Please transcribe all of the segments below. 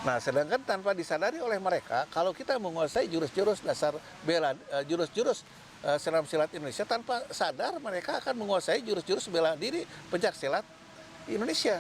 Nah, sedangkan tanpa disadari oleh mereka, kalau kita menguasai jurus-jurus dasar jurus-jurus senam silat Indonesia, tanpa sadar mereka akan menguasai jurus-jurus bela diri pencak silat Indonesia.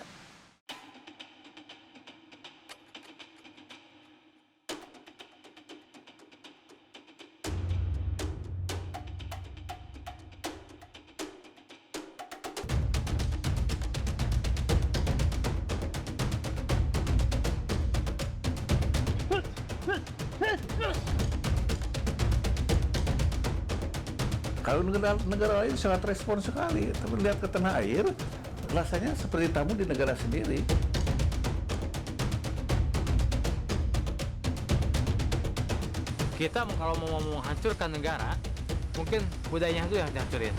Kalau negara lain sangat respon sekali, tapi lihat ke tanah air, rasanya seperti tamu di negara sendiri. Kita kalau mau menghancurkan negara, mungkin budayanya itu yang dihancurin.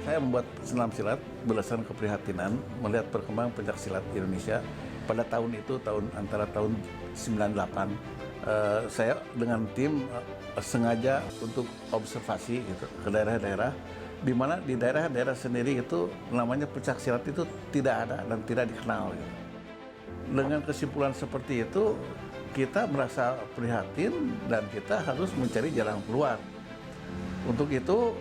Saya membuat senam silat berdasarkan keprihatinan melihat perkembangan pencak silat Indonesia pada tahun itu, antara tahun 98. Saya dengan tim sengaja untuk observasi gitu, ke daerah-daerah, di mana di daerah-daerah sendiri itu namanya pencak silat itu tidak ada dan tidak dikenal. Gitu. Dengan kesimpulan seperti itu, kita merasa prihatin dan kita harus mencari jalan keluar. Untuk itu,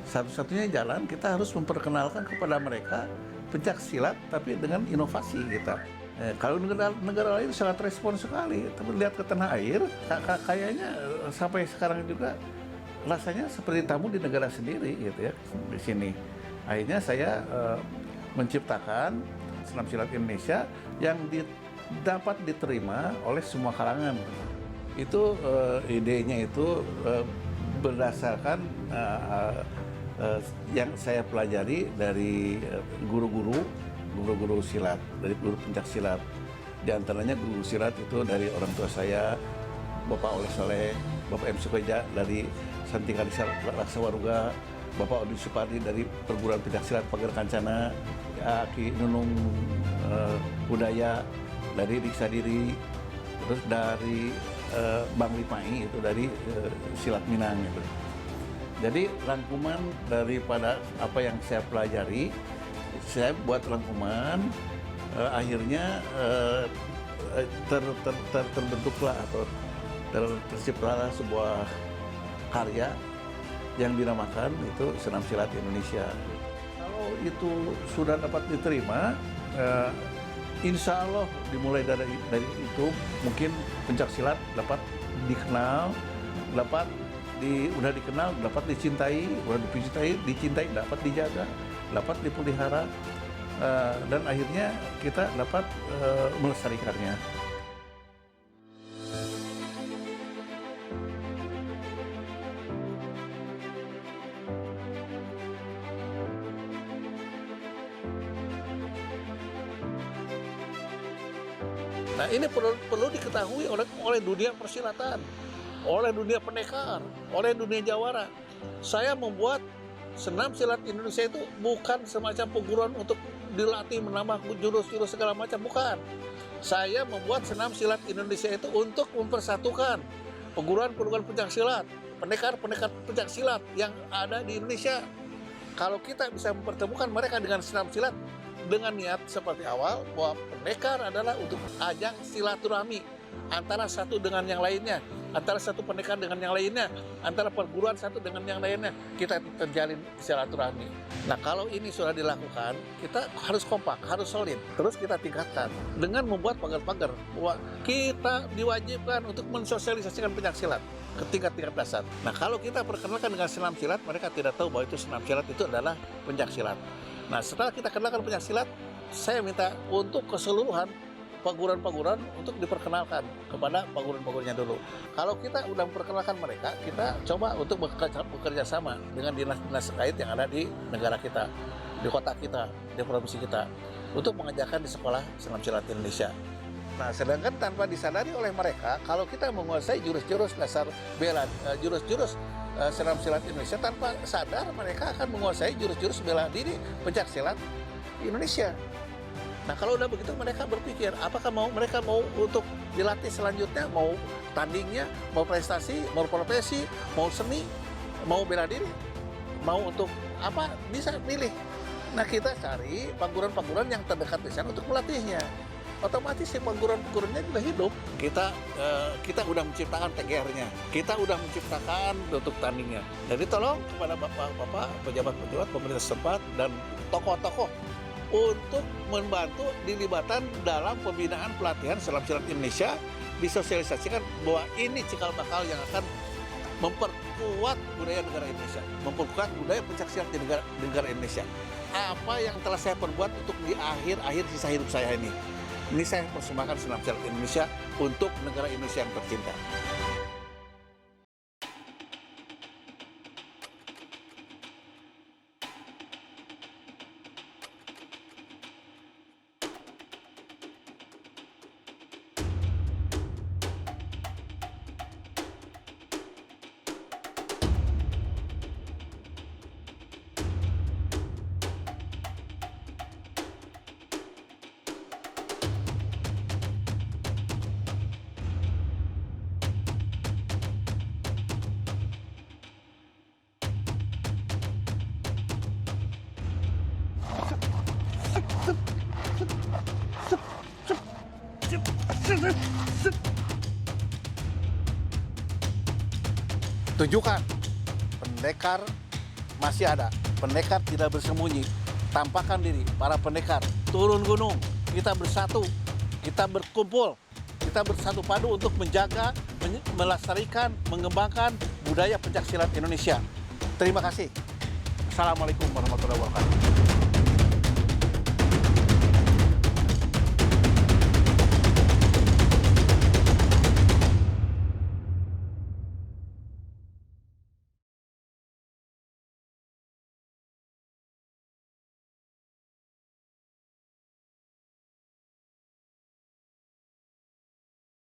satu-satunya jalan kita harus memperkenalkan kepada mereka pencak silat tapi dengan inovasi kita. Kalau negara lain sangat respon sekali, tapi lihat ke tanah air, kayaknya sampai sekarang juga rasanya seperti tamu di negara sendiri gitu ya di sini. Akhirnya saya menciptakan senam silat Indonesia yang dapat diterima oleh semua kalangan. Itu idenya itu berdasarkan yang saya pelajari dari guru-guru silat, dari guru pencak silat. Di antaranya guru silat itu dari orang tua saya, Bapak Oleh Soleh, Bapak M. Sukeja dari Santika Laksawaruga, Bapak Odi Supardi dari perguruan pencak silat Pagar Kancana, Aki Nunung Budaya dari Riksadiri, terus dari Bang Lipai itu dari silat Minang gitu. Jadi rangkuman daripada apa yang saya pelajari, saya buat rangkuman, akhirnya terbentuklah atau terciptalah sebuah karya yang dinamakan itu Senam Silat Indonesia. Kalau itu sudah dapat diterima, insya Allah dimulai dari itu mungkin pencak silat dapat dikenal, udah dikenal, dapat dicintai, dapat dijaga, dapat dipelihara, dan akhirnya kita dapat melestarikannya. Nah, ini perlu diketahui oleh dunia persilatan, oleh dunia pendekar, oleh dunia jawara. Saya membuat senam silat Indonesia itu bukan semacam perguruan untuk dilatih menambah jurus-jurus segala macam, bukan. Saya membuat senam silat Indonesia itu untuk mempersatukan perguruan-perguruan pencak silat, pendekar-pendekar pencak silat yang ada di Indonesia. Kalau kita bisa mempertemukan mereka dengan senam silat, dengan niat seperti awal bahwa pendekar adalah untuk ajang silaturahmi antara satu dengan yang lainnya, antara satu pendekar dengan yang lainnya, antara perguruan satu dengan yang lainnya, kita terjalin silaturahmi. Nah, kalau ini sudah dilakukan, kita harus kompak, harus solid. Terus kita tingkatkan dengan membuat pagar-pagar bahwa kita diwajibkan untuk mensosialisasikan pencak silat ke tingkat-tingkat dasar. Nah, kalau kita perkenalkan dengan senam silat, mereka tidak tahu bahwa itu senam silat itu adalah pencak silat. Nah, setelah kita kenalkan pencak silat, saya minta untuk keseluruhan paguran-paguran untuk diperkenalkan kepada paguran-pagurannya dulu. Kalau kita udah memperkenalkan mereka, kita coba untuk bekerja sama dengan dinas-dinas terkait yang ada di negara kita, di kota kita, di provinsi kita, untuk mengajarkan di sekolah senam silat Indonesia. Nah, sedangkan tanpa disadari oleh mereka, kalau kita menguasai jurus-jurus dasar bela, jurus-jurus senam silat Indonesia, tanpa sadar mereka akan menguasai jurus-jurus bela diri pencak silat Indonesia. Nah, kalau udah begitu mereka berpikir apakah mereka mau untuk dilatih selanjutnya, mau tandingnya, mau prestasi, mau profesi, mau seni, mau bela diri, mau untuk apa, bisa pilih. Nah, kita cari paguran-paguran yang terdekat di sana untuk melatihnya. Otomatis si paguran-pagurannya juga hidup. Kita udah menciptakan TGR-nya, kita udah menciptakan untuk tandingnya. Jadi tolong kepada bapak-bapak, pejabat-pejabat pemerintah setempat dan tokoh-tokoh untuk membantu dilibatan dalam pembinaan pelatihan senam silat Indonesia, disosialisasikan bahwa ini cikal bakal yang akan memperkuat budaya negara Indonesia, memperkuat budaya pencak silat di negara Indonesia. Apa yang telah saya perbuat untuk di akhir sisa hidup saya ini saya persembahkan senam silat Indonesia untuk negara Indonesia yang tercinta. Tunjukkan, pendekar masih ada, pendekar tidak bersembunyi. Tampakkan diri, para pendekar, turun gunung, kita bersatu, kita berkumpul, kita bersatu padu untuk menjaga, melestarikan, mengembangkan budaya pencak silat Indonesia. Terima kasih. Assalamualaikum warahmatullahi wabarakatuh.